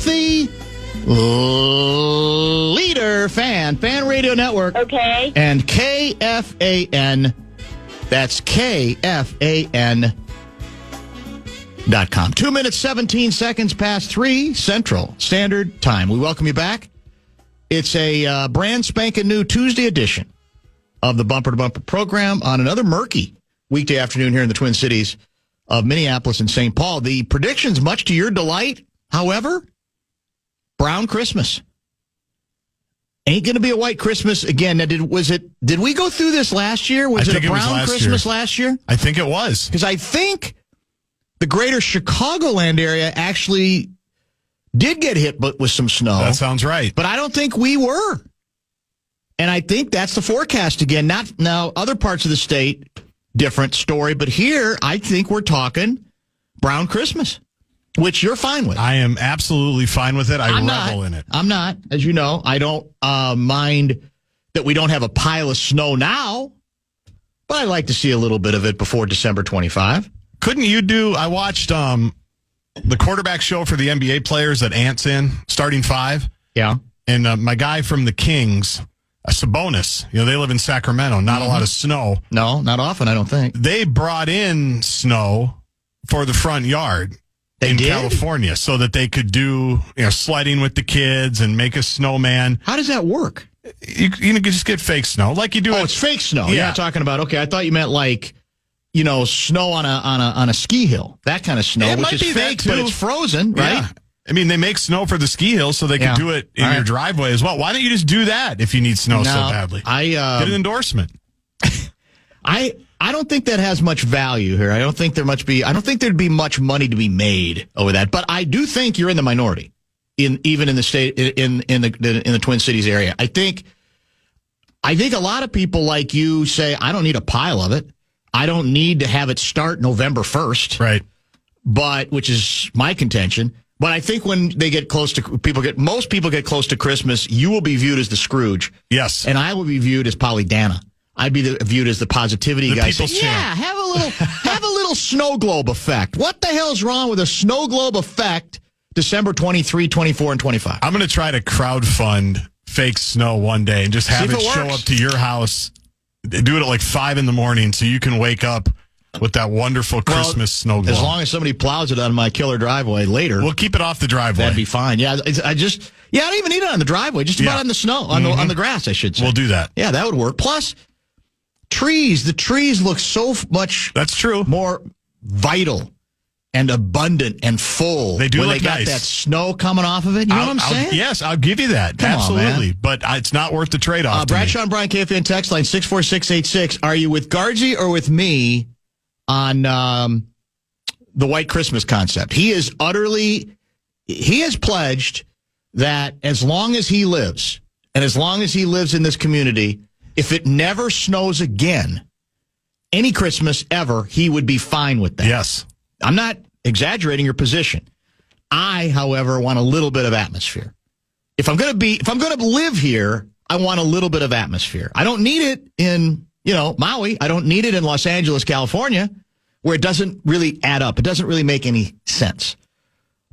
the leader fan radio network. Okay. And KFAN. That's KFAN.com. 2 minutes, 17 seconds past 3 Central Standard Time. We welcome you back. It's a brand spanking new Tuesday edition of the Bumper to Bumper program on another murky weekday afternoon here in the Twin Cities of Minneapolis and St. Paul. The predictions, much to your delight, however, brown Christmas. Ain't going to be a white Christmas again. Now, did we go through this last year? Was it a brown Christmas last year? I think it was. Because I think the greater Chicagoland area actually did get hit with some snow. That sounds right. But I don't think we were. And I think that's the forecast again. Not now, other parts of the state, different story. But here, I think we're talking brown Christmas, which you're fine with. I am absolutely fine with it. I revel in it. I'm not. As you know, I don't mind that we don't have a pile of snow now, but I like to see a little bit of it before December 25. Couldn't you do, I watched the quarterback show for the NBA players that Ant's in, starting five. Yeah. And my guy from the Kings, Sabonis, they live in Sacramento, not a lot of snow. No, not often, I don't think. They brought in snow for the front yard. They in did? California, so that they could do sledding with the kids and make a snowman. How does that work? You just get fake snow, like you do. Oh, it's fake snow. Yeah. You're not talking about. Okay, I thought you meant like snow on a ski hill, that kind of snow, which is fake, but it's frozen, right? Yeah. I mean, they make sno for the ski hill so they can do it in your driveway as well. Why don't you just do that if you need snow so badly? Get an endorsement. I don't think that has much value here. I don't think there'd be much money to be made over that. But I do think you're in the minority, even in the state in the Twin Cities area. I think a lot of people like you say, I don't need a pile of it. I don't need to have it start November 1st. Right. But which is my contention. But I think when they get close to most people get close to Christmas, you will be viewed as the Scrooge. Yes. And I will be viewed as Pollyanna. I'd be viewed as the positivity guy. Yeah, have a little snow globe effect. What the hell's wrong with a snow globe effect December 23, 24, and 25? I'm going to try to crowdfund fake snow one day and just have it show up to your house. Do it at like 5 a.m. so you can wake up with that wonderful Christmas snow globe. As long as somebody plows it on my killer driveway later. We'll keep it off the driveway. That'd be fine. Yeah, I don't even need it on the driveway. Just about on the snow, on the grass, I should say. We'll do that. Yeah, that would work. Plus, the trees look so much more vital and abundant and full. They do when look they got nice. that snow coming off of it. You know what I'm saying? Yes, I'll give you that. Come Absolutely. on, but it's not worth the trade-off. Bradshaw and Brian KFAN text line 64686. Are you with Gaardsy or with me on the white Christmas concept? He has pledged that as long as he lives, and as long as he lives in this community, if it never snows again, any Christmas ever, he would be fine with that. Yes. I'm not exaggerating your position. I, however, want a little bit of atmosphere. If I'm going to live here, I want a little bit of atmosphere. I don't need it in, Maui. I don't need it in Los Angeles, California, where it doesn't really add up. It doesn't really make any sense.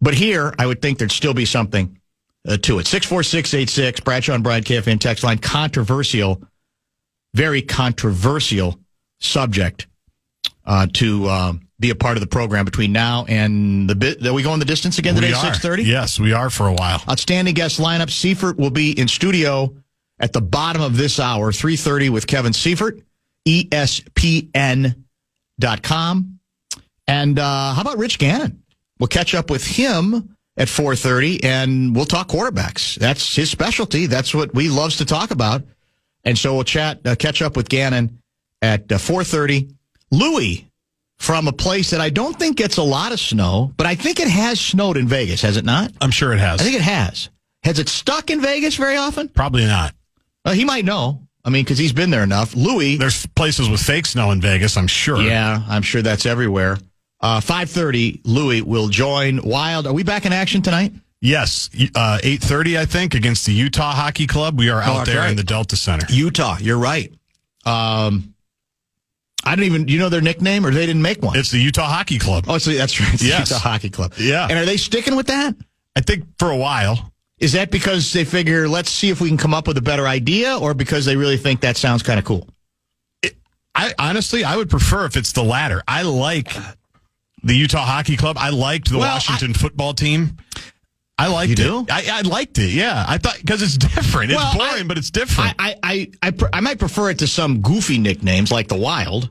But here, I would think there'd still be something to it. 64686, Bradshaw and Brian KFAN text line, very controversial subject to be a part of the program between now and are we going the distance again today, 6:30? Yes, we are for a while. Outstanding guest lineup. Seifert will be in studio at the bottom of this hour, 3:30 with Kevin Seifert, ESPN.com. And how about Rich Gannon? We'll catch up with him at 4:30, and we'll talk quarterbacks. That's his specialty. That's what we loves to talk about. And so we'll catch up with Gannon at 4:30. Louis, from a place that I don't think gets a lot of snow, but I think it has snowed in Vegas, has it not? I'm sure it has. I think it has. Has it stuck in Vegas very often? Probably not. He might know. I mean, because he's been there enough. Louis. There's places with fake snow in Vegas, I'm sure. Yeah, I'm sure that's everywhere. 5:30, Louis will join Wild. Are we back in action tonight? Yes, 8:30, I think, against the Utah Hockey Club. We are out there in the Delta Center. Utah, you're right. I don't even, do you know their nickname, or they didn't make one? It's the Utah Hockey Club. Oh, so that's right. It's the Yes. Utah Hockey Club. Yeah. And are they sticking with that? I think for a while. Is that because they figure, let's see if we can come up with a better idea, or because they really think that sounds kind of cool? I would prefer if it's the latter. I like the Utah Hockey Club. I liked the Washington football team. I liked it. You do? I liked it, yeah. I thought, because it's different. It's boring, but it's different. I might prefer it to some goofy nicknames like the Wild,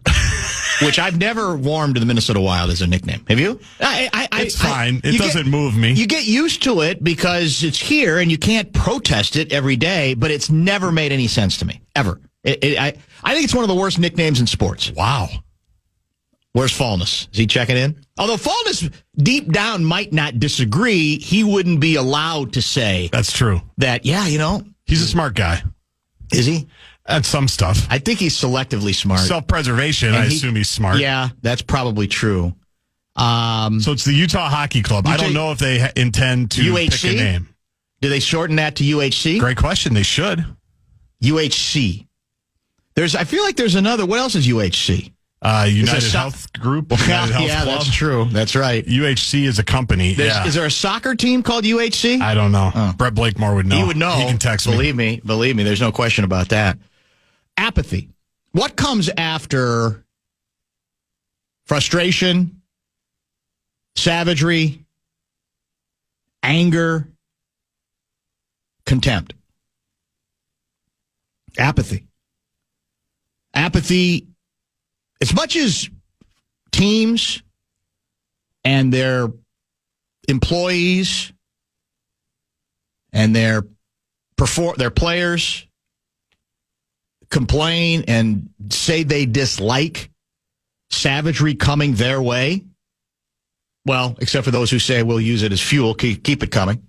which I've never warmed to the Minnesota Wild as a nickname. Have you? It's fine. It doesn't move me. You get used to it because it's here and you can't protest it every day, but it's never made any sense to me, ever. I think it's one of the worst nicknames in sports. Wow. Where's Fallness? Is he checking in? Although Fallness deep down might not disagree, he wouldn't be allowed to say. That's true. That, he's a smart guy. Is he? At some stuff. I think he's selectively smart. Self-preservation, I assume he's smart. Yeah, that's probably true. So it's the Utah Hockey Club. I don't know if they intend to UHC? pick a name. Do they shorten that to UHC? Great question. They should. UHC. I feel like there's another. What else is UHC? United Health Group. United Health Club. That's true. That's right. UHC is a company. Is there a soccer team called UHC? I don't know. Oh. Brett Blakemore would know. He would know. He can text me. Believe me. There's no question about that. Apathy. What comes after frustration, savagery, anger, contempt? Apathy. Apathy, as much as teams and their employees and their players complain and say they dislike savagery coming their way, well, except for those who say we'll use it as fuel, keep it coming.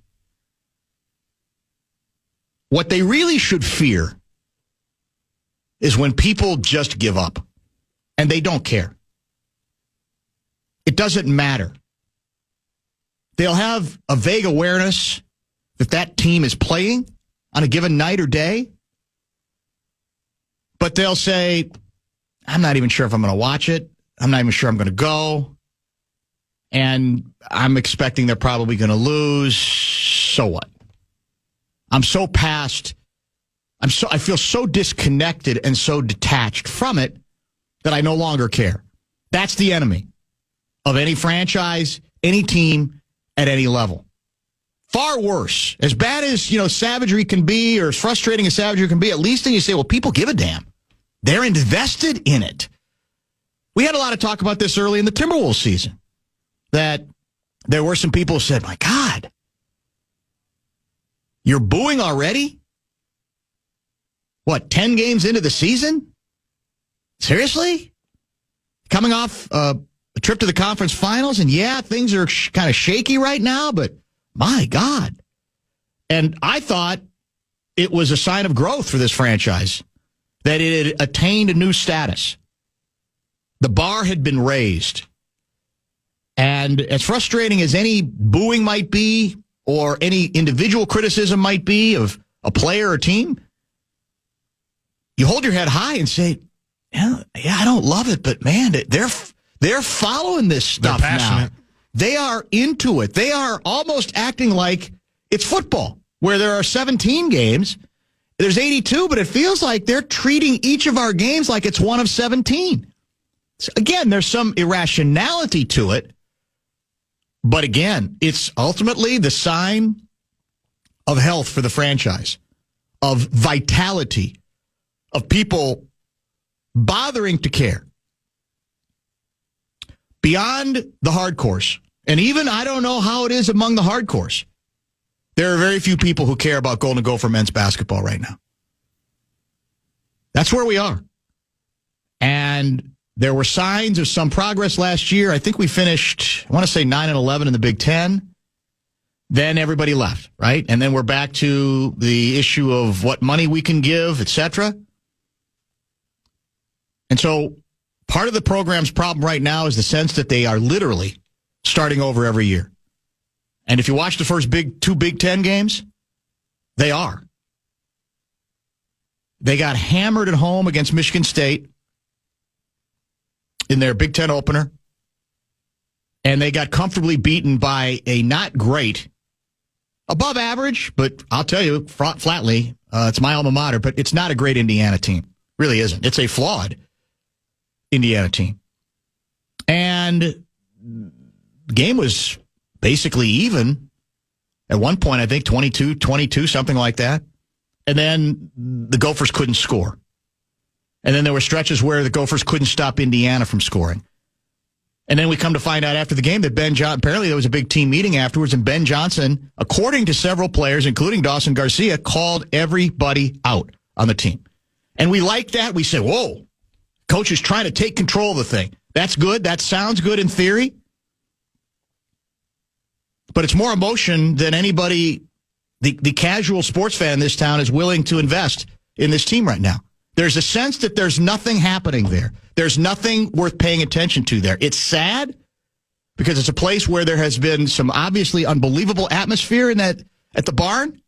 What they really should fear is when people just give up and they don't care. It doesn't matter. They'll have a vague awareness that team is playing on a given night or day, but they'll say, I'm not even sure if I'm going to watch it. I'm not even sure I'm going to go. And I'm expecting they're probably going to lose. So what? I'm so past. I feel so disconnected and so detached from it that I no longer care. That's the enemy of any franchise, any team, at any level. Far worse. As bad as, savagery can be, or as frustrating as savagery can be, at least then you say, well, people give a damn. They're invested in it. We had a lot of talk about this early in the Timberwolves season, that there were some people who said, my God, you're booing already? What, 10 games into the season? Seriously? Coming off a trip to the conference finals, and things are kind of shaky right now, but my God. And I thought it was a sign of growth for this franchise, that it had attained a new status. The bar had been raised. And as frustrating as any booing might be, or any individual criticism might be of a player or team, you hold your head high and say, I don't love it, but man, they're following this stuff now. They are into it. They are almost acting like it's football, where there are 17 games. There's 82, but it feels like they're treating each of our games like it's one of 17. So again, there's some irrationality to it. But again, it's ultimately the sign of health for the franchise, of vitality, of people bothering to care. Beyond the hardcores, and even I don't know how it is among the hardcores, there are very few people who care about Golden Gopher men's basketball right now. That's where we are. And there were signs of some progress last year. I think we finished, I want to say 9-11 in the Big Ten. Then everybody left, right? And then we're back to the issue of what money we can give, etc. And so part of the program's problem right now is the sense that they are literally starting over every year. And if you watch the first two Big Ten games, they are. They got hammered at home against Michigan State in their Big Ten opener. And they got comfortably beaten by a not great above average, but I'll tell you flatly, it's my alma mater, but it's not a great Indiana team. Really isn't. It's a flawed Indiana team. And the game was basically even. At one point, I think 22, something like that. And then the Gophers couldn't score. And then there were stretches where the Gophers couldn't stop Indiana from scoring. And then we come to find out after the game that apparently there was a big team meeting afterwards, and Ben Johnson, according to several players, including Dawson Garcia, called everybody out on the team. And we like that. We said, whoa, coach is trying to take control of the thing. That's good. That sounds good in theory. But it's more emotion than anybody, the casual sports fan in this town is willing to invest in this team right now. There's a sense that there's nothing happening there. There's nothing worth paying attention to there. It's sad because it's a place where there has been some obviously unbelievable atmosphere at the barn.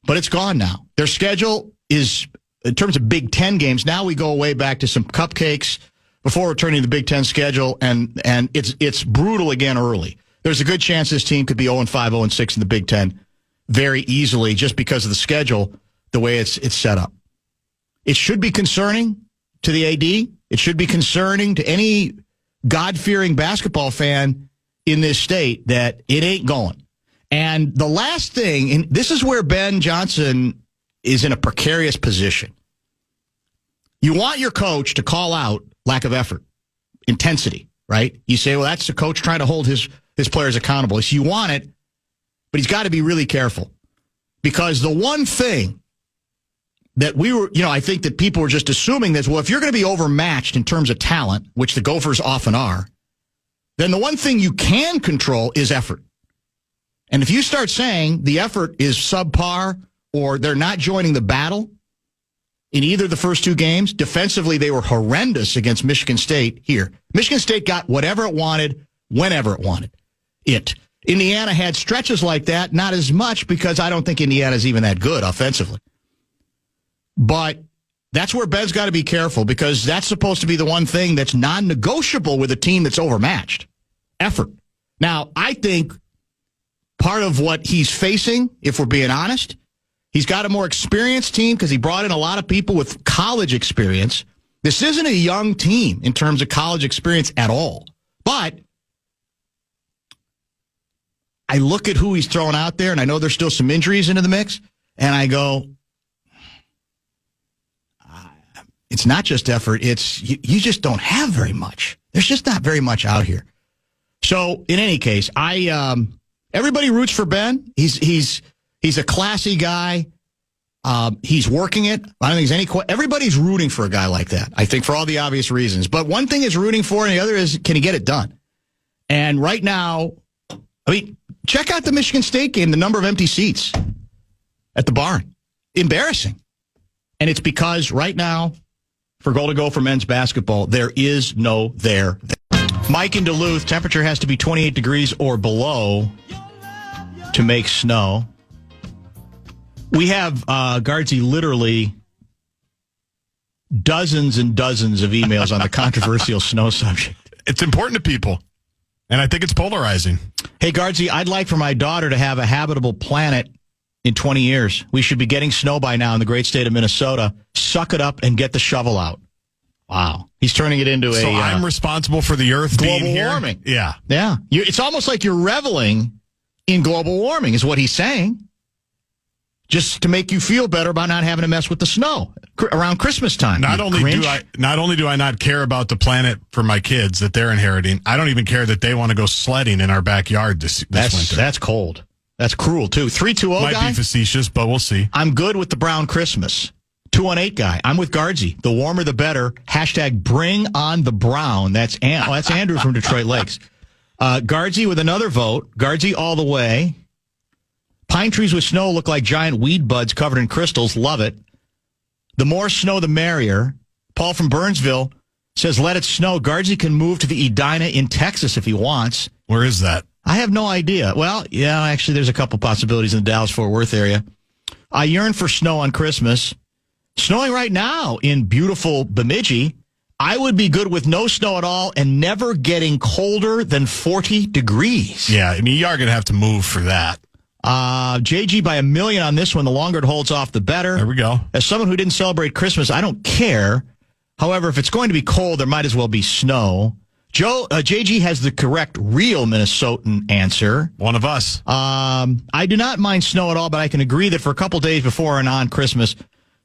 But it's gone now. Their schedule is, in terms of Big Ten games, now we go way back to some cupcakes before returning to the Big Ten schedule, and it's brutal again early. There's a good chance this team could be 0-5, 0-6 in the Big Ten very easily just because of the schedule, the way it's set up. It should be concerning to the AD. It should be concerning to any God-fearing basketball fan in this state that it ain't going. And the last thing, and this is where Ben Johnson is in a precarious position. You want your coach to call out lack of effort, intensity, right? You say, well, that's the coach trying to hold his players accountable. So you want it, but he's got to be really careful. Because the one thing that I think that people were just assuming that, well, if you're going to be overmatched in terms of talent, which the Gophers often are, then the one thing you can control is effort. And if you start saying the effort is subpar or they're not joining the battle in either of the first two games, defensively they were horrendous against Michigan State here. Michigan State got whatever it wanted, whenever it wanted it. Indiana had stretches like that, not as much because I don't think Indiana's even that good offensively. But that's where Ben's got to be careful because that's supposed to be the one thing that's non-negotiable with a team that's overmatched. Effort. Now, I think part of what he's facing, if we're being honest, he's got a more experienced team because he brought in a lot of people with college experience. This isn't a young team in terms of college experience at all. But I look at who he's throwing out there, and I know there's still some injuries into the mix, and I go, it's not just effort. It's you just don't have very much. There's just not very much out here. So in any case, everybody roots for Ben. He's a classy guy. He's working it. I don't think there's everybody's rooting for a guy like that. I think for all the obvious reasons. But one thing is rooting for, and the other is can he get it done? And right now, I mean, check out the Michigan State game. The number of empty seats at the barn, embarrassing. And it's because right now, for Golden Gopher men's basketball, there is no there. Mike in Duluth, temperature has to be 28 degrees or below to make snow. We have, Gaardsy, literally dozens and dozens of emails on the controversial snow subject. It's important to people, and I think it's polarizing. Hey, Gaardsy, I'd like for my daughter to have a habitable planet in 20 years. We should be getting snow by now in the great state of Minnesota. Suck it up and get the shovel out. Wow. He's turning it into So I'm responsible for the Earth global being here? Warming. Yeah. Yeah. It's almost like you're reveling in global warming is what he's saying. Just to make you feel better about not having to mess with the snow around Christmas time. Not only do I not care about the planet for my kids that they're inheriting, I don't even care that they want to go sledding in our backyard this winter. That's cold. That's cruel, too. 320 Might guy? be facetious, but we'll see. I'm good with the brown Christmas. 218 guy. I'm with Gaardsy. The warmer, the better. Hashtag bring on the brown. That's Andrew from Detroit Lakes. Gaardsy with another vote. Gaardsy all the way. Pine trees with snow look like giant weed buds covered in crystals. Love it. The more snow, the merrier. Paul from Burnsville says, let it snow. Gaardsy can move to the Edina in Texas if he wants. Where is that? I have no idea. Well, yeah, actually, there's a couple possibilities in the Dallas-Fort Worth area. I yearn for snow on Christmas. Snowing right now in beautiful Bemidji. I would be good with no snow at all and never getting colder than 40 degrees. Yeah, I mean, you are going to have to move for that. JG by 1 million on this one. The longer it holds off, the better. There we go. As someone who didn't celebrate Christmas, I don't care. However, if it's going to be cold, there might as well be snow. JG has the correct real Minnesotan answer. One of us. I do not mind snow at all, but I can agree that for a couple days before and on Christmas,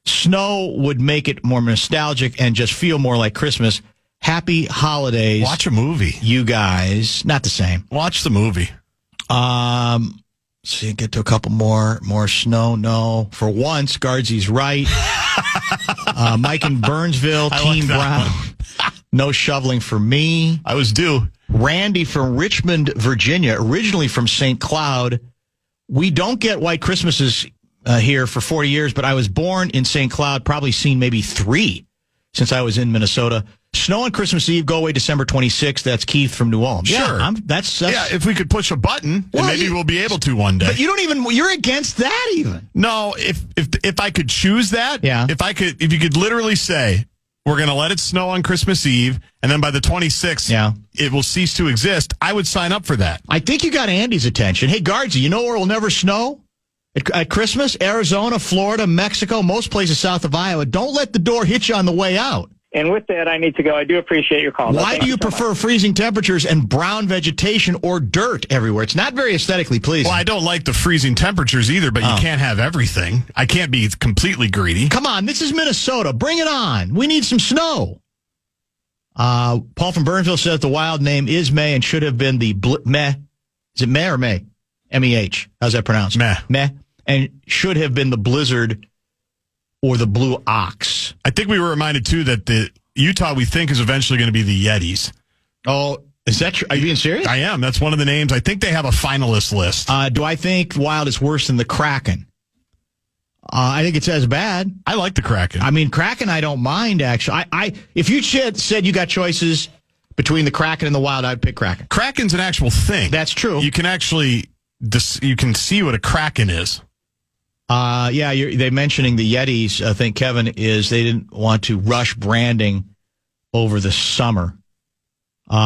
snow would make it more nostalgic and just feel more like Christmas. Happy holidays. Watch a movie. You guys. Not the same. Watch the movie. See, get to a couple more snow. No. For once, Gaardsy's right. Mike in Burnsville, Team Brown. No shoveling for me. I was due. Randy from Richmond, Virginia, originally from St. Cloud. We don't get white Christmases here for 40 years, but I was born in St. Cloud, probably seen maybe 3 since I was in Minnesota. Snow on Christmas Eve, go away December 26th. That's Keith from New Ulm. Sure. Yeah, that's if we could push a button, then maybe we'll be able to one day. But you're against that even. No, if I could choose that, yeah. If you could literally say, we're going to let it snow on Christmas Eve, and then by the 26th, it will cease to exist, I would sign up for that. I think you got Andy's attention. Hey, Gaardsy, you know where it will never snow? At Christmas? Arizona, Florida, Mexico, most places south of Iowa. Don't let the door hit you on the way out. And with that, I need to go. I do appreciate your call. Why do you prefer freezing temperatures and brown vegetation or dirt everywhere? It's not very aesthetically pleasing. Well, I don't like the freezing temperatures either, but you can't have everything. I can't be completely greedy. Come on, this is Minnesota. Bring it on. We need some snow. Paul from Burnsville says the wild name is May and should have been the Meh. Is it Meh or May? M-E-H. How's that pronounced? Meh. Meh. And should have been the blizzard or the blue ox. I think we were reminded, too, that the Utah, we think, is eventually going to be the Yetis. Oh, is that true? Are you being serious? I am. That's one of the names. I think they have a finalist list. Do I think Wild is worse than the Kraken? I think it's as bad. I like the Kraken. I mean, Kraken I don't mind, actually. If you said you got choices between the Kraken and the Wild, I'd pick Kraken. Kraken's an actual thing. That's true. You can actually you can see what a Kraken is. They mentioning the Yetis. I think Kevin is they didn't want to rush branding over the summer. Where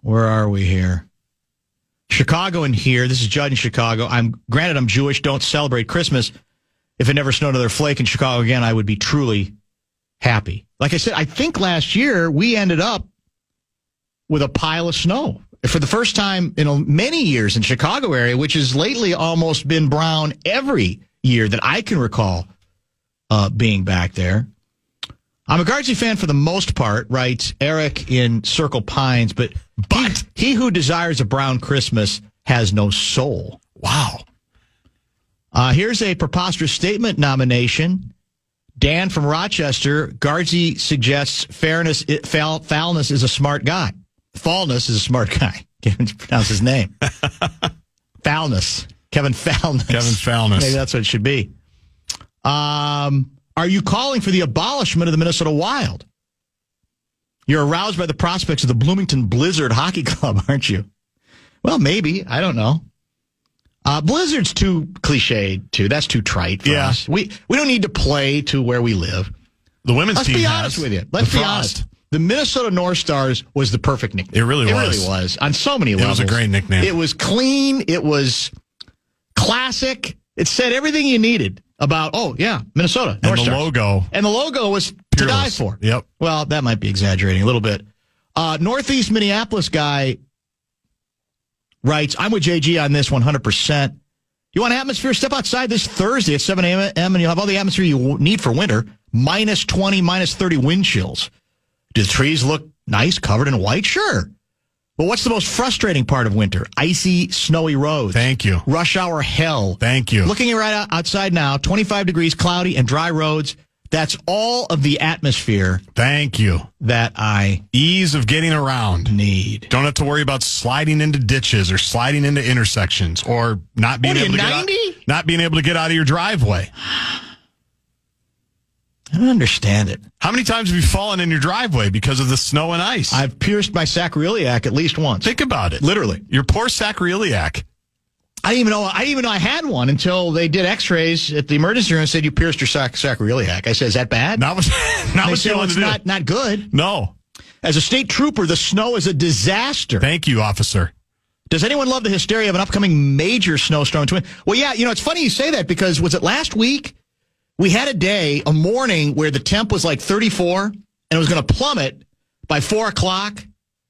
are we here? Chicago in here. This is Judd in Chicago. I'm Jewish. Don't celebrate Christmas. If it never snowed another flake in Chicago again, I would be truly happy. Like I said, I think last year we ended up with a pile of snow. For the first time in many years in Chicago area, which has lately almost been brown every year that I can recall being back there. I'm a Gaardsy fan for the most part, writes Eric in Circle Pines, but he who desires a brown Christmas has no soul. Wow. Here's a preposterous statement nomination. Dan from Rochester, Gaardsy suggests foulness is a smart guy. Fallness is a smart guy. Can't pronounce his name. Foulness. Kevin Foulness. Kevin Foulness. Maybe that's what it should be. Are you calling for the abolishment of the Minnesota Wild? You're aroused by the prospects of the Bloomington Blizzard Hockey Club, aren't you? Well, maybe. I don't know. Blizzard's too cliched, too. That's too trite for us. We don't need to play to where we live. The women's team Let's be honest with you. Let's be honest. The Minnesota North Stars was the perfect nickname. It really was. On so many levels. It was a great nickname. It was clean. It was classic. It said everything you needed about, Minnesota, North Stars. Logo. And the logo was to die for. Yep. Well, that might be exaggerating a little bit. Northeast Minneapolis guy writes, I'm with JG on this 100%. You want atmosphere? Step outside this Thursday at 7 a.m. and you'll have all the atmosphere you need for winter. Minus 20, minus 30 wind chills. Do the trees look nice, covered in white? Sure. But what's the most frustrating part of winter? Icy, snowy roads. Thank you. Rush hour hell. Thank you. Looking right outside now, 25 degrees, cloudy, and dry roads. That's all of the atmosphere. Thank you. That I ease of getting around. Need. Don't have to worry about sliding into ditches or sliding into intersections or not being able to get out of your driveway. I don't understand it. How many times have you fallen in your driveway because of the snow and ice? I've pierced my sacroiliac at least once. Think about it. Literally. Your poor sacroiliac. I didn't even know I had one until they did X-rays at the emergency room and said you pierced your sacroiliac. I said, is that bad? Not what you want to do. Not good. No. As a state trooper, the snow is a disaster. Thank you, officer. Does anyone love the hysteria of an upcoming major snowstorm? Well, yeah, it's funny you say that because was it last week? We had a morning where the temp was like 34 and it was going to plummet by 4 o'clock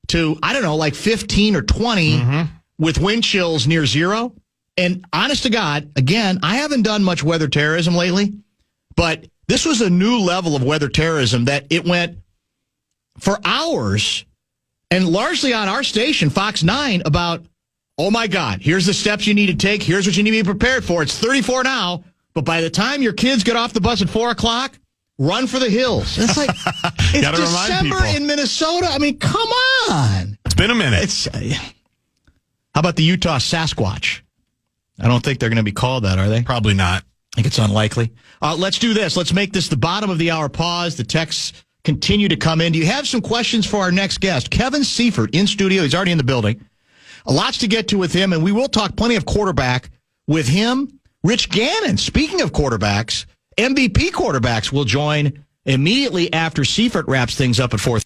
to, I don't know, like 15 or 20 with wind chills near zero. And honest to God, again, I haven't done much weather terrorism lately, but this was a new level of weather terrorism that it went for hours and largely on our station, Fox 9, about, oh my God, here's the steps you need to take. Here's what you need to be prepared for. It's 34 now, but by the time your kids get off the bus at 4 o'clock, run for the hills. It's like, it's December in Minnesota. I mean, come on. It's been a minute. How about the Utah Sasquatch? I don't think they're going to be called that, are they? Probably not. I think it's unlikely. Let's do this. Let's make this the bottom of the hour pause. The texts continue to come in. Do you have some questions for our next guest? Kevin Seifert in studio. He's already in the building. Lots to get to with him, and we will talk plenty of quarterback with him. Rich Gannon, speaking of quarterbacks, MVP quarterbacks will join immediately after Seifert wraps things up at 4:00.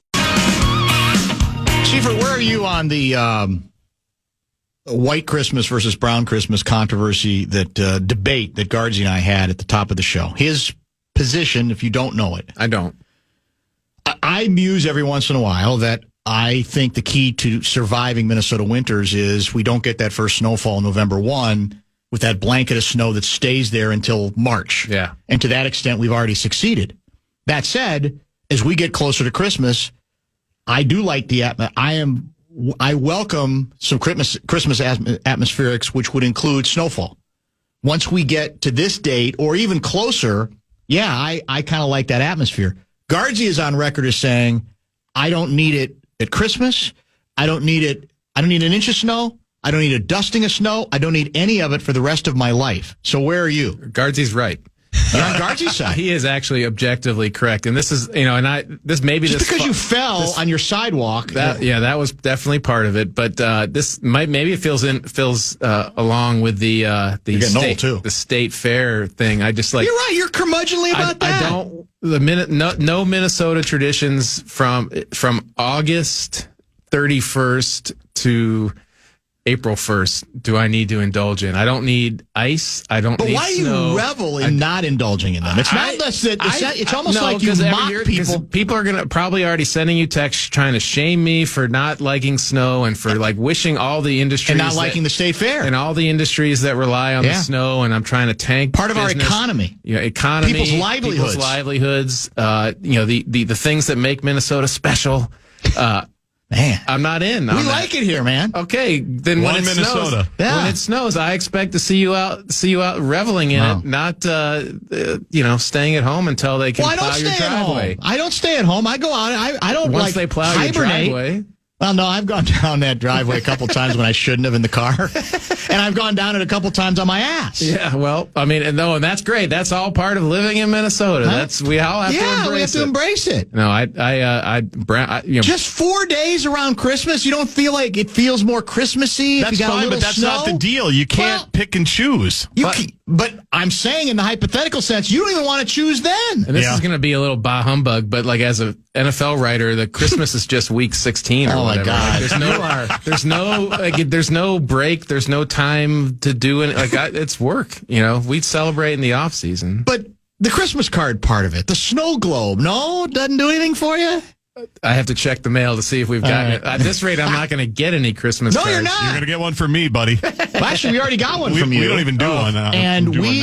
Seifert, where are you on the white Christmas versus brown Christmas controversy, that debate that Gaardsy and I had at the top of the show? His position, if you don't know it. I don't. I muse every once in a while that I think the key to surviving Minnesota winters is we don't get that first snowfall November 1 with that blanket of snow that stays there until March. Yeah. And to that extent, we've already succeeded. That said, as we get closer to Christmas, I do like the I welcome some Christmas atmospherics, which would include snowfall. Once we get to this date or even closer, yeah, I kind of like that atmosphere. Gaardsy is on record as saying, I don't need it at Christmas. I don't need an inch of snow. I don't need a dusting of snow. I don't need any of it for the rest of my life. So where are you? Gaardsy's right. You're on Gaardsy's side. He is actually objectively correct. And this is, because you fell on your sidewalk. That was definitely part of it. But this maybe it feels along with the state fair thing. I just like. You're right. You're curmudgeonly about that. No Minnesota traditions from August 31st to April 1st do I need to indulge in. I don't need ice. I don't need snow. But why do you revel in not indulging in them? It's not it's almost like you mock people. People are going to probably already sending you texts trying to shame me for not liking snow and for like wishing all the industries. And not liking the state fair. And all the industries that rely on the snow, and I'm trying to tank part of our economy. Economy. People's livelihoods. The things that make Minnesota special. Man, I'm not in. We like it here, man. Okay, then when it snows, I expect to see you out reveling in it, not staying at home until they can plow your driveway. I don't stay at home. I go out. I don't once they plow hibernate. Your driveway. Well, no, I've gone down that driveway a couple times when I shouldn't have in the car. And I've gone down it a couple times on my ass. Yeah, well, I mean, and that's great. That's all part of living in Minnesota. Huh? We all have to embrace it. Yeah, we have to embrace it. No, just 4 days around Christmas, you don't feel like it feels more Christmassy? That's fine, but that's not the deal. You can't pick and choose. But I'm saying in the hypothetical sense, you don't even want to choose then. And this is going to be a little bah humbug, but like as an NFL writer, the Christmas is just week 16 or whatever. Oh my God! Like, there's no break. There's no time to do it. It's work. We celebrate in the off season. But the Christmas card part of it, the snow globe, doesn't do anything for you. I have to check the mail to see if we've gotten it. At this rate, I'm not going to get any Christmas cards. No, you're not. You're going to get one from me, buddy. Well, actually, we already got one from you. We don't even do one now. And we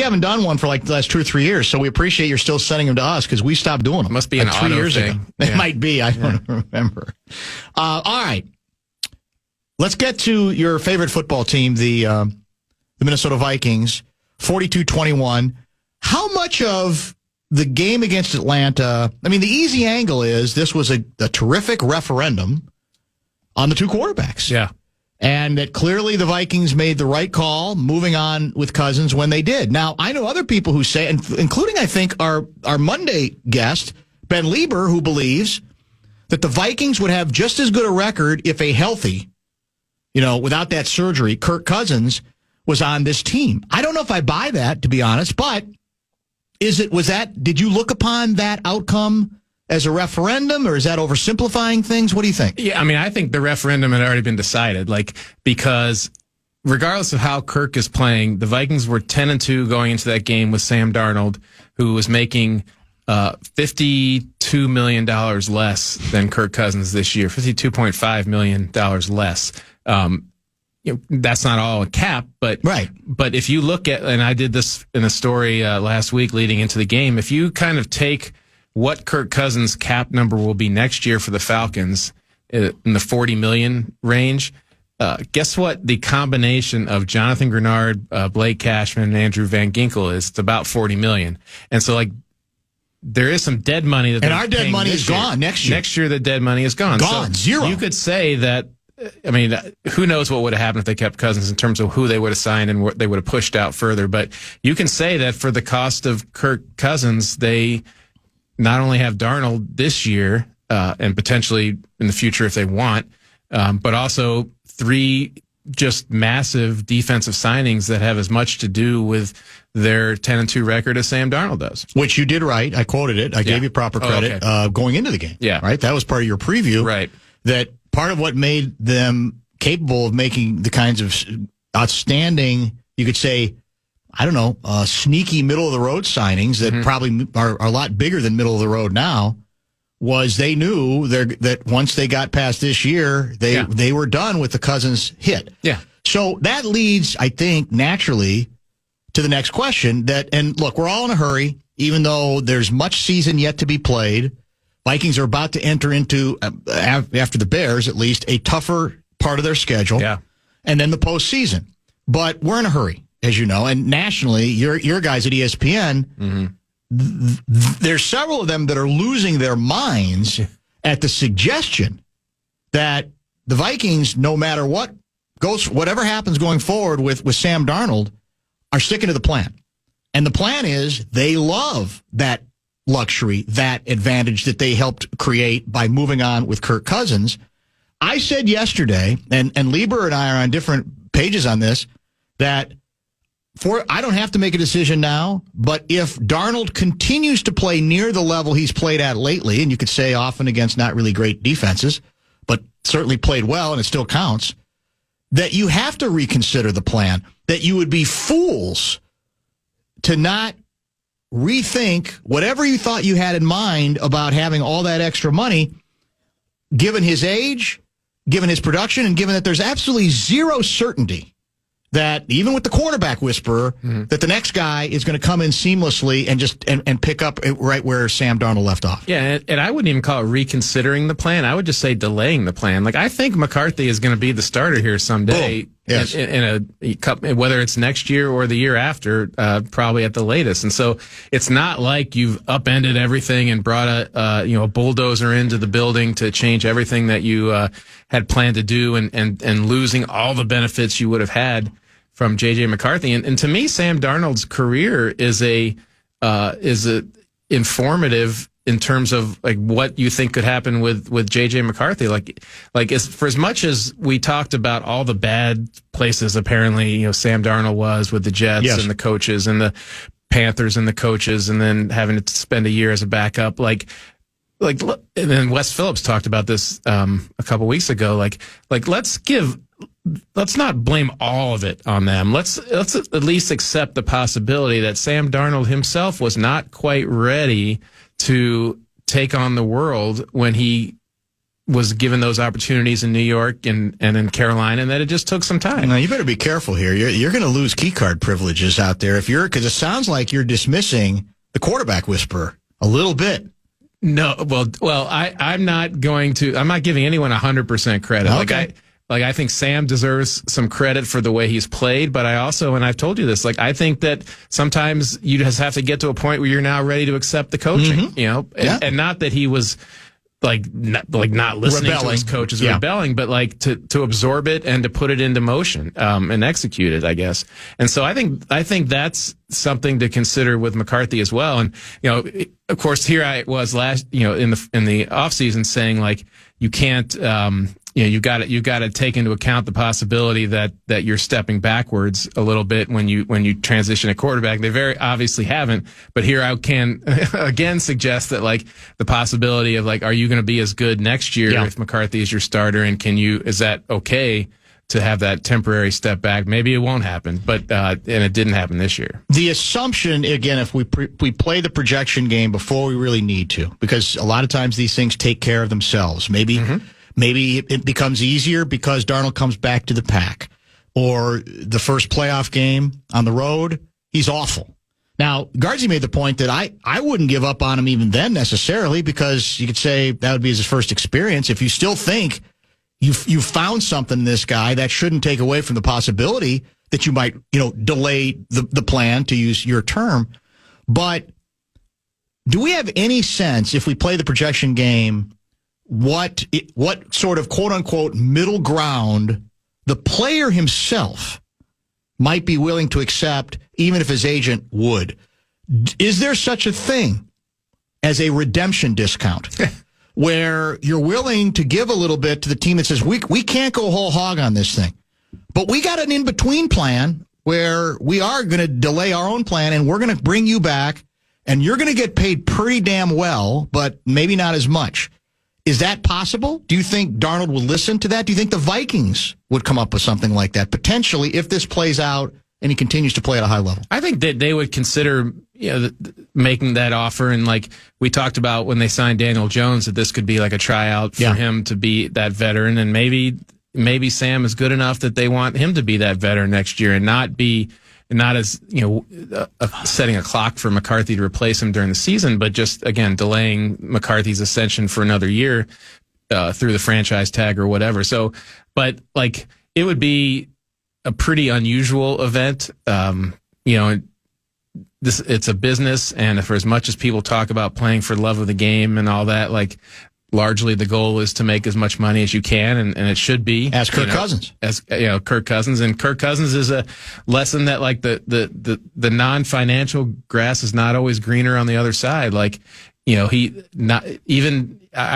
haven't done one for like the last 2 or 3 years, so we appreciate you're still sending them to us because we stopped doing them. Must be an 3 years thing. ago. It might be. I don't remember. All right. Let's get to your favorite football team, the Minnesota Vikings, 42-21. How much of the game against Atlanta, I mean, the easy angle is this was a terrific referendum on the two quarterbacks. Yeah. And that clearly the Vikings made the right call moving on with Cousins when they did. Now, I know other people who say, including, I think, our Monday guest, Ben Lieber, who believes that the Vikings would have just as good a record if a healthy, without that surgery, Kirk Cousins, was on this team. I don't know if I buy that, to be honest, but did you look upon that outcome as a referendum, or is that oversimplifying things? What do you think? Yeah, I mean, I think the referendum had already been decided, because regardless of how Kirk is playing, the Vikings were 10-2 going into that game with Sam Darnold, who was making $52 million less than Kirk Cousins this year, $52.5 million less. That's not all a cap, but right. But if you look at, and I did this in a story last week leading into the game, if you kind of take what Kirk Cousins' cap number will be next year for the Falcons in the $40 million range, guess what the combination of Jonathan Grenard, Blake Cashman, and Andrew Van Ginkel is? It's about $40 million. And so, there is some dead money that, and our dead money is gone next year. Next year, the dead money is gone. Gone, so zero. You could say that. I mean, who knows what would have happened if they kept Cousins in terms of who they would have signed and what they would have pushed out further. But you can say that for the cost of Kirk Cousins, they not only have Darnold this year and potentially in the future if they want, but also 3 just massive defensive signings that have as much to do with their 10-2 record as Sam Darnold does. Which you did right. I quoted it. I gave you proper credit going into the game. Yeah. Right? That was part of your preview. Right. That part of what made them capable of making the kinds of outstanding, you could say, I don't know, sneaky middle-of-the-road signings that probably are a lot bigger than middle-of-the-road now, was they knew that once they got past this year, they were done with the Cousins hit. Yeah. So that leads, I think, naturally to the next question. And look, we're all in a hurry, even though there's much season yet to be played. Vikings are about to enter into, after the Bears at least, a tougher part of their schedule. Yeah. And then the postseason. But we're in a hurry, as you know. And nationally, your guys at ESPN, there's several of them that are losing their minds at the suggestion that the Vikings, no matter whatever happens going forward with Sam Darnold, are sticking to the plan. And the plan is they love that luxury, that advantage that they helped create by moving on with Kirk Cousins. I said yesterday, and Lieber and I are on different pages on this, that I don't have to make a decision now, but if Darnold continues to play near the level he's played at lately, and you could say often against not really great defenses, but certainly played well and it still counts, that you have to reconsider the plan, that you would be fools to not rethink whatever you thought you had in mind about having all that extra money, given his age, given his production, and given that there's absolutely zero certainty that even with the quarterback whisperer, that the next guy is going to come in seamlessly and just and pick up right where Sam Darnold left off. Yeah, and I wouldn't even call it reconsidering the plan. I would just say delaying the plan. I think McCarthy is going to be the starter here someday. Boom. Yes. In whether it's next year or the year after, probably at the latest. And so it's not like you've upended everything and brought a bulldozer into the building to change everything that you had planned to do and losing all the benefits you would have had from J.J. McCarthy. And to me, Sam Darnold's career is a informative in terms of what you think could happen with J.J. McCarthy. For as much as we talked about all the bad places apparently, Sam Darnold was with the Jets and the coaches and the Panthers and the coaches, and then having to spend a year as a backup, and then Wes Phillips talked about this a couple weeks ago. Let's not blame all of it on them. Let's at least accept the possibility that Sam Darnold himself was not quite ready to take on the world when he was given those opportunities in New York and in Carolina, and that it just took some time. Now, you better be careful here. You're going to lose key card privileges out there because it sounds like you're dismissing the quarterback whisperer a little bit. No, well, I'm not giving anyone 100% credit. Okay. I think Sam deserves some credit for the way he's played, but I also, and I've told you this, I think that sometimes you just have to get to a point where you're now ready to accept the coaching, and not that he was not listening to his coaches rebelling, but to absorb it and to put it into motion, and execute it, I guess. And so I think that's something to consider with McCarthy as well. And, of course, here I was in the offseason saying you can't, you've got to take into account the possibility that you're stepping backwards a little bit when you transition a quarterback. They very obviously haven't, but here I can again suggest that like the possibility of like, are you going to be as good next year if McCarthy is your starter, and is that okay to have that temporary step back? Maybe it won't happen, but and it didn't happen this year. The assumption, again, if we play the projection game before we really need to, because a lot of times these things take care of themselves. Maybe it becomes easier because Darnold comes back to the pack, or the first playoff game on the road, he's awful. Now, Gaardsy made the point that I wouldn't give up on him even then necessarily, because you could say that would be his first experience. If you still think you found something in this guy, that shouldn't take away from the possibility that you might, delay the plan, to use your term. But do we have any sense, if we play the projection game, what sort of quote unquote middle ground the player himself might be willing to accept, even if his agent would? Is there such a thing as a redemption discount? Where you're willing to give a little bit to the team that says, we can't go whole hog on this thing, but we got an in-between plan where we are going to delay our own plan, and we're going to bring you back, and you're going to get paid pretty damn well, but maybe not as much. Is that possible? Do you think Darnold would listen to that? Do you think the Vikings would come up with something like that, potentially, if this plays out and he continues to play at a high level? I think that they would consider making that offer. And like we talked about when they signed Daniel Jones, that this could be like a tryout for him to be that veteran. And maybe Sam is good enough that they want him to be that veteran next year, and not as, setting a clock for McCarthy to replace him during the season, but just, again, delaying McCarthy's ascension for another year through the franchise tag or whatever. So, but like, it would be a pretty unusual event. It's a business, and for as much as people talk about playing for the love of the game and all that, like, largely the goal is to make as much money as you can, and it should be. As Kirk Cousins. Kirk Cousins. And Kirk Cousins is a lesson that, like, the non-financial grass is not always greener on the other side. Like, I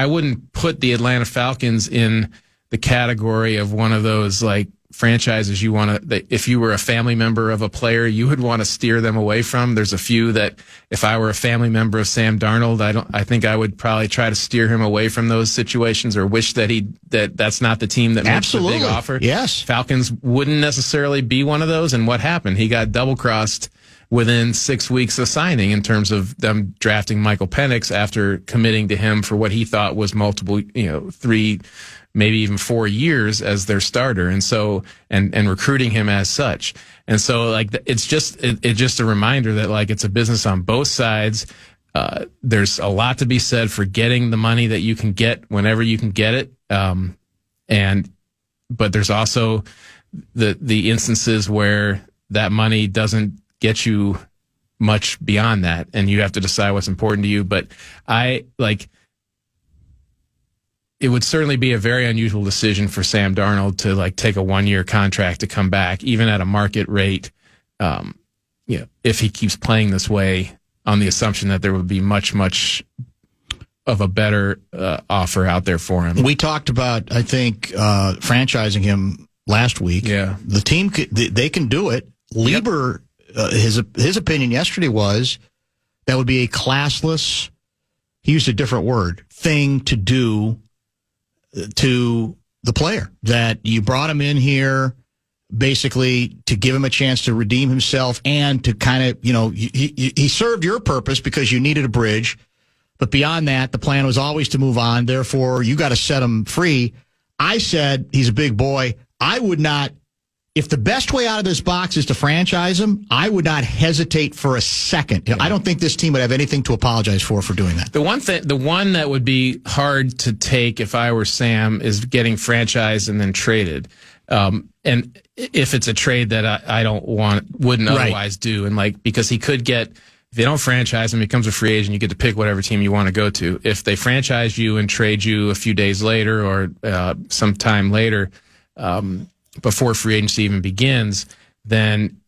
wouldn't put the Atlanta Falcons in the category of one of those, like, franchises if you were a family member of a player, you would want to steer them away from. There's a few that, if I were a family member of Sam Darnold, I think I would probably try to steer him away from those situations, or wish that that's not the team that makes the big offer. Yes. Falcons wouldn't necessarily be one of those. And what happened? He got double crossed within 6 weeks of signing, in terms of them drafting Michael Penix after committing to him for what he thought was multiple, 3, maybe even 4 years as their starter. And so, and recruiting him as such. And so, like, it's just a reminder that, like, it's a business on both sides. There's a lot to be said for getting the money that you can get whenever you can get it. But there's also the instances where that money doesn't get you much beyond that, and you have to decide what's important to you. But it would certainly be a very unusual decision for Sam Darnold to, like, take a 1-year contract to come back, even at a market rate. If he keeps playing this way, on the assumption that there would be much of a better offer out there for him. We talked about, I think, franchising him last week. Yeah, the team they can do it. Lieber, his opinion yesterday was that would be a classless, he used a different word, thing to do to the player, that you brought him in here basically to give him a chance to redeem himself, and to kind of, he served your purpose because you needed a bridge. But beyond that, the plan was always to move on. Therefore, you got to set him free. I said, he's a big boy. I would not, if the best way out of this box is to franchise him, I would not hesitate for a second. I don't think this team would have anything to apologize for doing that. The one that would be hard to take if I were Sam is getting franchised and then traded. And if it's a trade that I wouldn't otherwise do, and, like, because he could get, if they don't franchise him, he becomes a free agent, you get to pick whatever team you want to go to. If they franchise you and trade you a few days later, or sometime later, before free agency even begins, then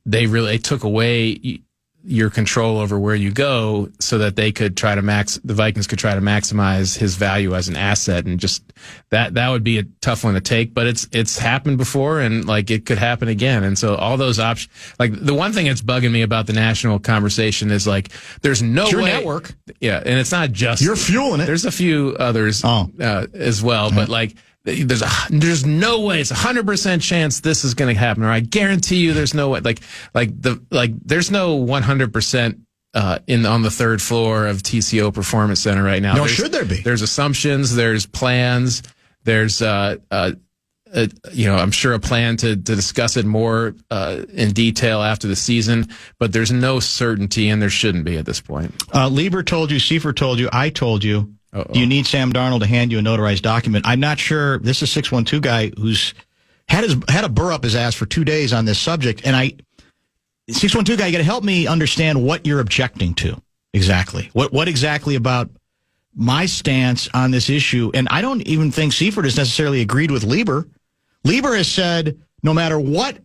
they took away your control over where you go, so that they could try to the Vikings could try to maximize his value as an asset, and just that would be a tough one to take. But it's happened before, and like it could happen again. And so all those options, like the one thing that's bugging me about the national conversation is like there's no way. Network, yeah, and it's not just you're fueling it. There's a few others as well, but like. There's no way. It's 100% chance this is going to happen, or I guarantee you, there's no way. There's no 100% on the third floor of TCO Performance Center right now. Should there be? There's assumptions. There's plans. There's I'm sure a plan to discuss it more in detail after the season, but there's no certainty, and there shouldn't be at this point. Lieber told you, Seifert told you, I told you. Do you need Sam Darnold to hand you a notarized document? I'm not sure. This is a 612 guy who's had a burr up his ass for 2 days on this subject. And 612 guy, you got to help me understand what you're objecting to exactly. What exactly about my stance on this issue? And I don't even think Seifert has necessarily agreed with Lieber. Lieber has said no matter what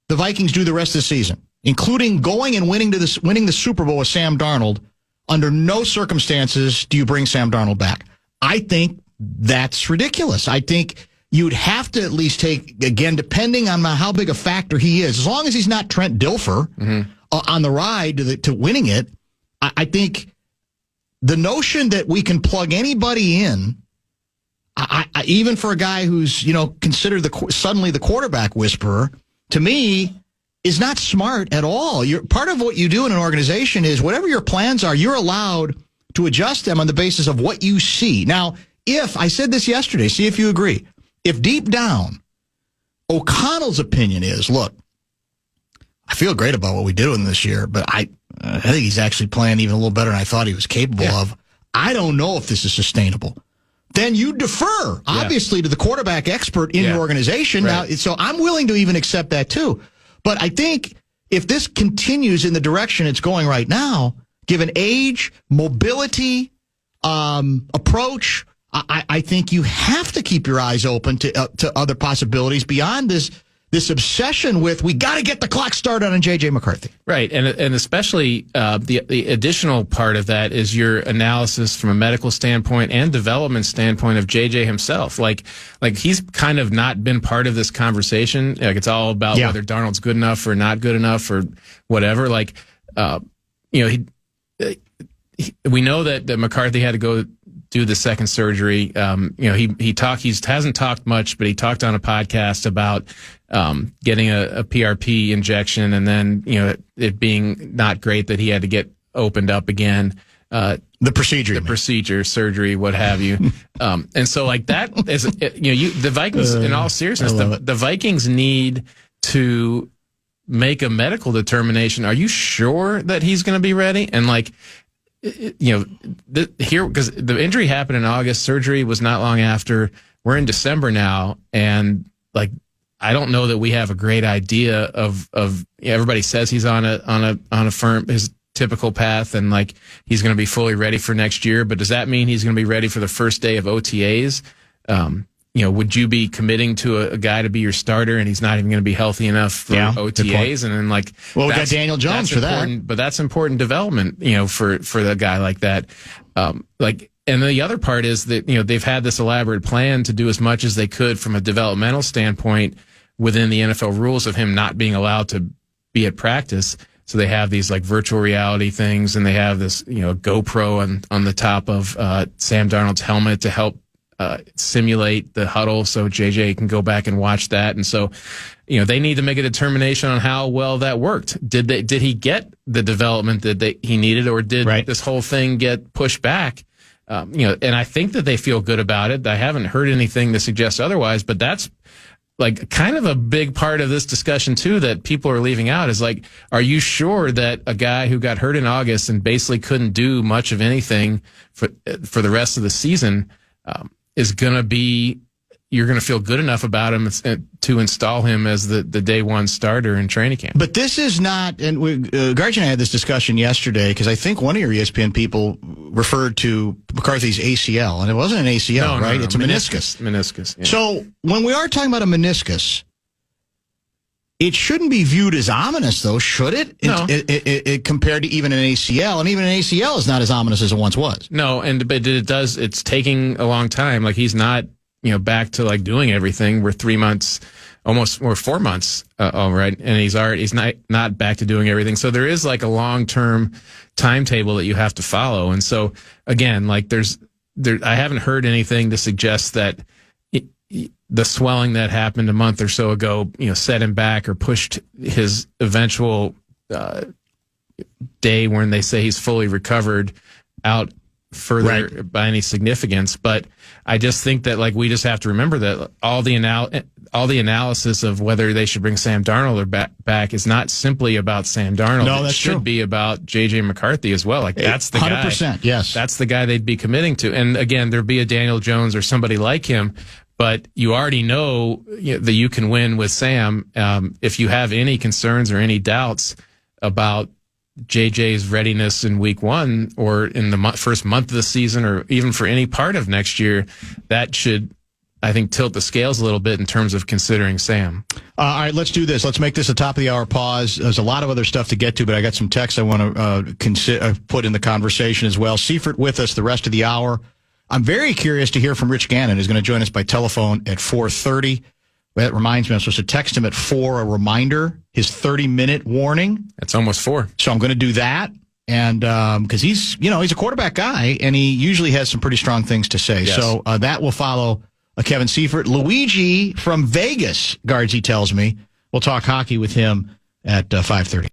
the Vikings do the rest of the season, including going and winning the Super Bowl with Sam Darnold, under no circumstances do you bring Sam Darnold back. I think that's ridiculous. I think you'd have to at least take, again, depending on how big a factor he is, as long as he's not Trent Dilfer on the ride to winning it, I think the notion that we can plug anybody in, even for a guy who's considered suddenly the quarterback whisperer, to me, is not smart at all. Part of what you do in an organization is whatever your plans are, you're allowed to adjust them on the basis of what you see. Now, if I said this yesterday, see if you agree. If deep down, O'Connell's opinion is, look, I feel great about what we did with him this year, but I think he's actually playing even a little better than I thought he was capable of. I don't know if this is sustainable. Then you defer, obviously, to the quarterback expert in your organization. Right. Now, so I'm willing to even accept that too. But I think if this continues in the direction it's going right now, given age, mobility, approach, I think you have to keep your eyes open to other possibilities beyond this obsession with we got to get the clock started on J.J. McCarthy. Right, and especially the additional part of that is your analysis from a medical standpoint and development standpoint of J.J. himself. Like he's kind of not been part of this conversation. Like it's all about whether Darnold's good enough or not good enough or whatever. Like we know that McCarthy had to go do the second surgery. He hasn't talked much, but he talked on a podcast about getting a PRP injection, and then it being not great that he had to get opened up again. The procedure, surgery, what have you. And so like that is the Vikings. In all seriousness, the Vikings need to make a medical determination. Are you sure that he's going to be ready? And like. Here, because the injury happened in August, surgery was not long after. We're in December now, and like I don't know that we have a great idea of everybody says he's on a firm his typical path, and like he's going to be fully ready for next year. But does that mean he's going to be ready for the first day of OTAs? Would you be committing to a guy to be your starter and he's not even going to be healthy enough for OTAs? And then we got Daniel Jones for that. But that's important development, for the guy like that. And the other part is that, they've had this elaborate plan to do as much as they could from a developmental standpoint within the NFL rules of him not being allowed to be at practice. So they have these like virtual reality things, and they have this, GoPro on the top of Sam Darnold's helmet to help simulate the huddle so JJ can go back and watch that. And so, they need to make a determination on how well that worked. Did he get the development that he needed, or did this whole thing get pushed back? And I think that they feel good about it. I haven't heard anything to suggest otherwise, but that's like kind of a big part of this discussion too, that people are leaving out is like, are you sure that a guy who got hurt in August and basically couldn't do much of anything for the rest of the season, is going to be, you're going to feel good enough about him to install him as the day one starter in training camp. But this is not, and Gaardsy and I had this discussion yesterday, because I think one of your ESPN people referred to McCarthy's ACL, and it wasn't an ACL, right? No, it's a meniscus. Meniscus. Yeah. So when we are talking about a meniscus, It shouldn't be viewed as ominous, though, should it? No. It compared to even an ACL, and even an ACL is not as ominous as it once was. No, but it's taking a long time. Like, he's not, back to like doing everything. We're 3 months, almost, or 4 months, all right, and he's not back to doing everything. So there is like a long-term timetable that you have to follow. And so again, like I haven't heard anything to suggest that the swelling that happened a month or so ago, set him back or pushed his eventual day when they say he's fully recovered out further by any significance. But I just think that like we just have to remember that all the analysis of whether they should bring Sam Darnold or back is not simply about Sam Darnold. No, that's true. It should be about J.J. McCarthy as well. Like, that's the 100%, guy. yes. That's the guy they'd be committing to. And again, there'd be a Daniel Jones or somebody like him. But you already know that you can win with Sam. If you have any concerns or any doubts about JJ's readiness in week 1 or in the first month of the season or even for any part of next year, that should, I think, tilt the scales a little bit in terms of considering Sam. All right, let's do this. Let's make this a top of the hour pause. There's a lot of other stuff to get to, but I got some texts I want to put in the conversation as well. Seifert with us the rest of the hour. I'm very curious to hear from Rich Gannon, who's going to join us by telephone at 4:30. That reminds me, I'm supposed to text him at 4, a reminder, his 30-minute warning. That's almost 4. So I'm going to do that. And because he's a quarterback guy, and he usually has some pretty strong things to say. Yes. So that will follow Kevin Seifert. Luigi from Vegas, Gaardsy tells me. We'll talk hockey with him at 5:30.